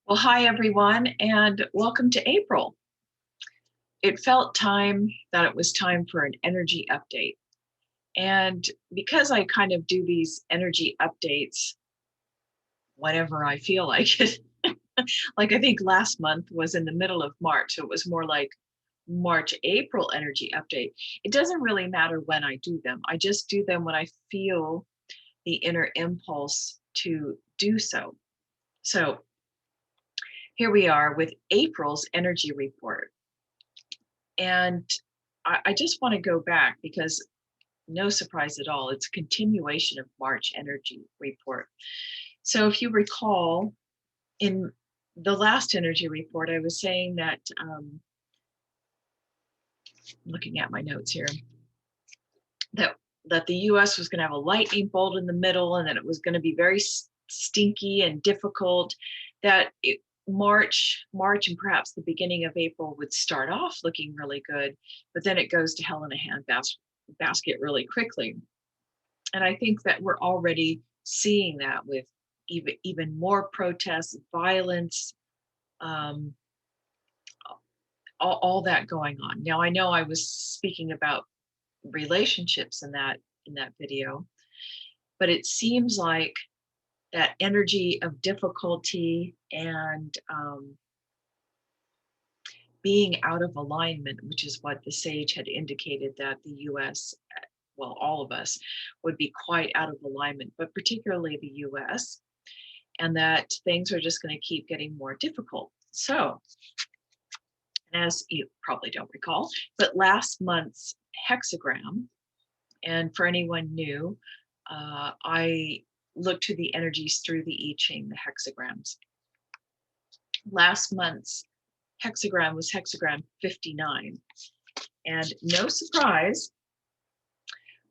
Well, hi everyone, and welcome to April. It felt time that it was time for an energy update. And because I kind of do these energy updates whenever I feel like it, like I think last month was in the middle of March, so it was more like March, April energy update. It doesn't really matter when I do them. I just do them when I feel the inner impulse to do so. So here we are with April's energy report. And I just want to go back because no surprise at all, it's a continuation of March energy report. So if you recall, in the last energy report, I was saying that, looking at my notes here, that the U.S. was going to have a lightning bolt in the middle, and that it was going to be very stinky and difficult. That March, and perhaps the beginning of April would start off looking really good, but then it goes to hell in a handbasket really quickly. And I think that we're already seeing that with even more protests, violence, um, all that going on. Now I know I was speaking about relationships in that video, but it seems like that energy of difficulty and being out of alignment, which is what the sage had indicated that the U.S., well, all of us, would be quite out of alignment, but particularly the U.S., and that things are just going to keep getting more difficult. So, as you probably don't recall, but last month's hexagram, and for anyone new, I looked to the energies through the I Ching, the hexagrams. Last month's hexagram was hexagram 59. And no surprise,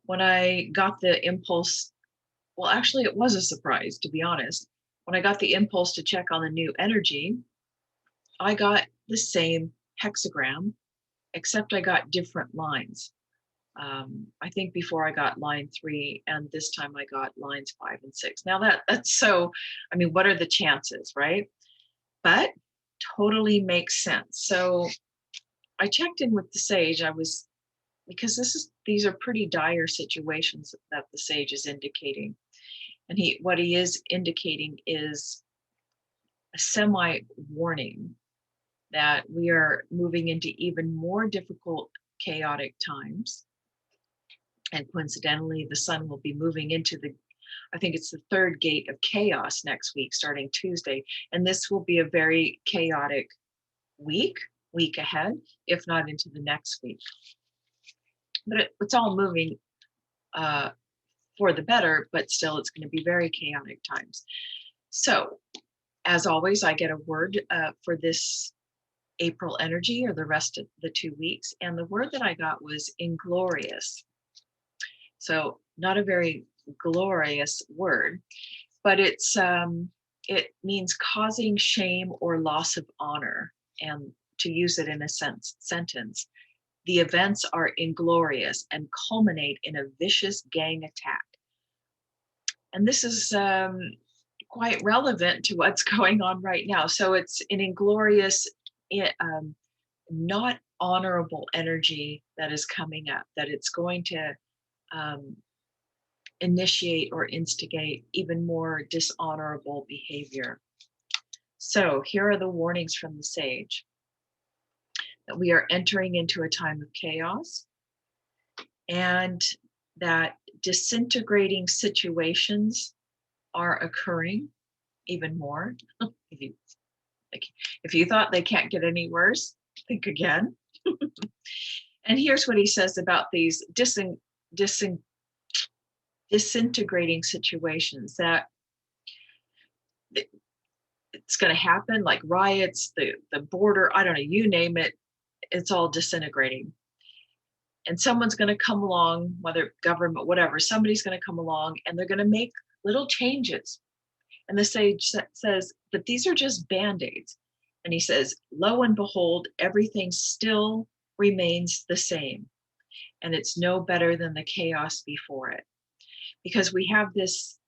when I got the impulse, well, actually, it was a surprise, to be honest. When I got the impulse to check on the new energy, I got the same hexagram, except I got different lines. I think before I got line 3, and this time I got lines 5 and 6. Now that's so, I mean, what are the chances, right? But totally makes sense. So I checked in with the sage. Because these are pretty dire situations that the sage is indicating. And what he is indicating is a semi warning that we are moving into even more difficult, chaotic times. And coincidentally, the sun will be moving into I think it's the third gate of chaos next week, starting Tuesday. And this will be a very chaotic week ahead, if not into the next week. But it's all moving uh, for the better, but still it's going to be very chaotic times. So, as always, I get a word for this April energy or the rest of the 2 weeks. And the word that I got was inglorious. So, not a very glorious word, but it means causing shame or loss of honor. And to use it in a sentence, the events are inglorious and culminate in a vicious gang attack. And this is quite relevant to what's going on right now. So it's an inglorious, not honorable energy that is coming up, that it's going to um, initiate or instigate even more dishonorable behavior. So here are the warnings from the sage that we are entering into a time of chaos, and that disintegrating situations are occurring even more. if you like, if you thought they can't get any worse, think again. And here's what he says about these disintegrating situations, that it's going to happen, like riots, the border, I don't know, you name it, it's all disintegrating. And someone's going to come along, whether government, whatever, somebody's going to come along and they're going to make little changes. And the sage says, but these are just band-aids. And he says, lo and behold, everything still remains the same. And it's no better than the chaos before it. Because we have this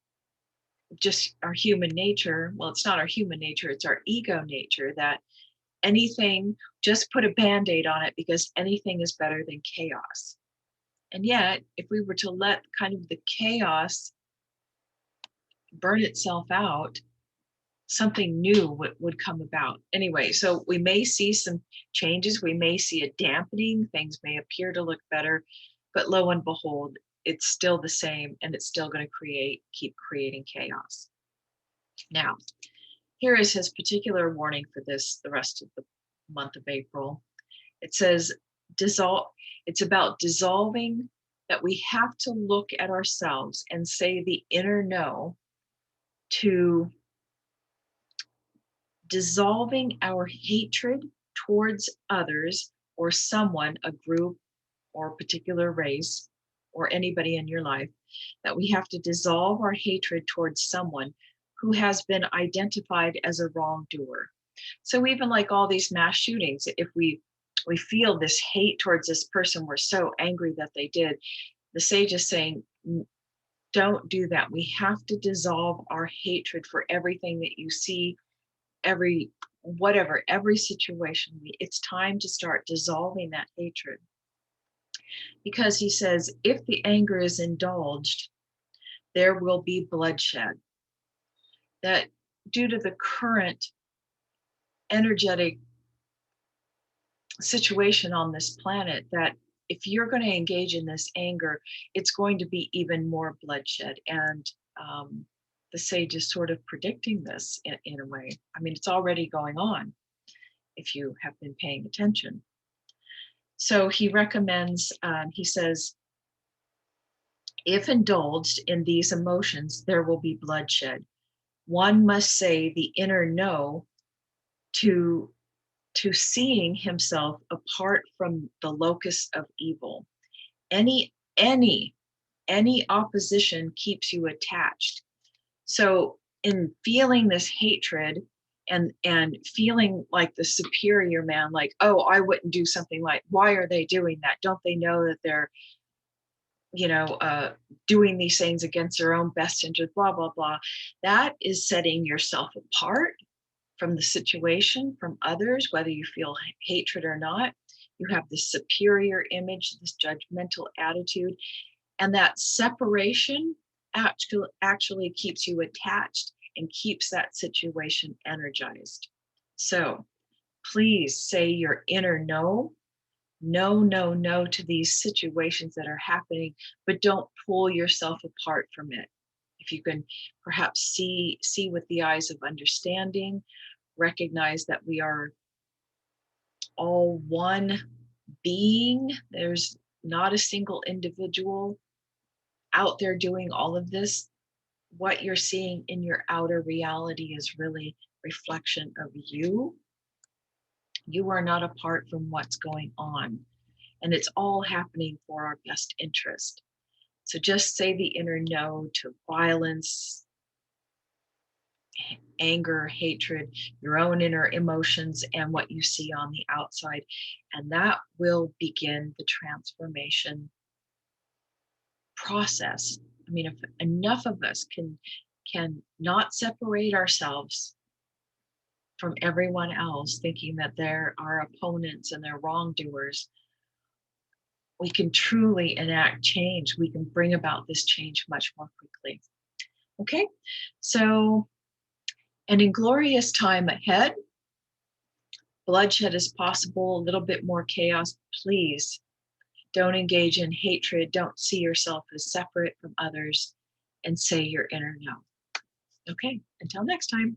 just our human nature. Well, it's not our human nature, it's our ego nature that anything, just put a band-aid on it because anything is better than chaos. And yet, if we were to let kind of the chaos burn itself out, something new would come about. Anyway, so we may see some changes, we may see a dampening, things may appear to look better, but lo and behold, it's still the same and it's still going to keep creating chaos. Now, here is his particular warning for this, the rest of the month of April. It says, dissolve, it's about dissolving, that we have to look at ourselves and say the inner no to dissolving our hatred towards others or someone, a group or a particular race or anybody in your life, that we have to dissolve our hatred towards someone who has been identified as a wrongdoer. So even like all these mass shootings, if we feel this hate towards this person, we're so angry that they did, the sage is saying, don't do that. We have to dissolve our hatred for everything that you see, every situation. It's time to start dissolving that hatred. Because he says, if the anger is indulged, there will be bloodshed. That due to the current energetic situation on this planet, that if you're going to engage in this anger, it's going to be even more bloodshed. And the sage is sort of predicting this in a way. I mean, it's already going on if you have been paying attention. So he recommends, he says, if indulged in these emotions, there will be bloodshed. One must say the inner no to seeing himself apart from the locus of evil. Any opposition keeps you attached. So in feeling this hatred and feeling like the superior man, like, oh, I wouldn't do something like, why are they doing that? Don't they know that they're, doing these things against their own best interest, blah, blah, blah. That is setting yourself apart from the situation, from others, whether you feel hatred or not. You have this superior image, this judgmental attitude, and that separation actually keeps you attached and keeps that situation energized. So please say your inner no to these situations that are happening, but don't pull yourself apart from it. If you can perhaps see with the eyes of understanding, recognize that we are all one being. There's not a single individual out there doing all of this. What you're seeing in your outer reality is really reflection of you. You are not apart from what's going on, and it's all happening for our best interest. So just say the inner no to violence, anger, hatred, your own inner emotions, and what you see on the outside. And that will begin the transformation process. I mean, if enough of us can not separate ourselves from everyone else, thinking that they're our opponents and they're wrongdoers, we can truly enact change. We can bring about this change much more quickly. Okay, so an inglorious time ahead. Bloodshed is possible, a little bit more chaos. Please don't engage in hatred. Don't see yourself as separate from others, and say your inner no. Okay, until next time.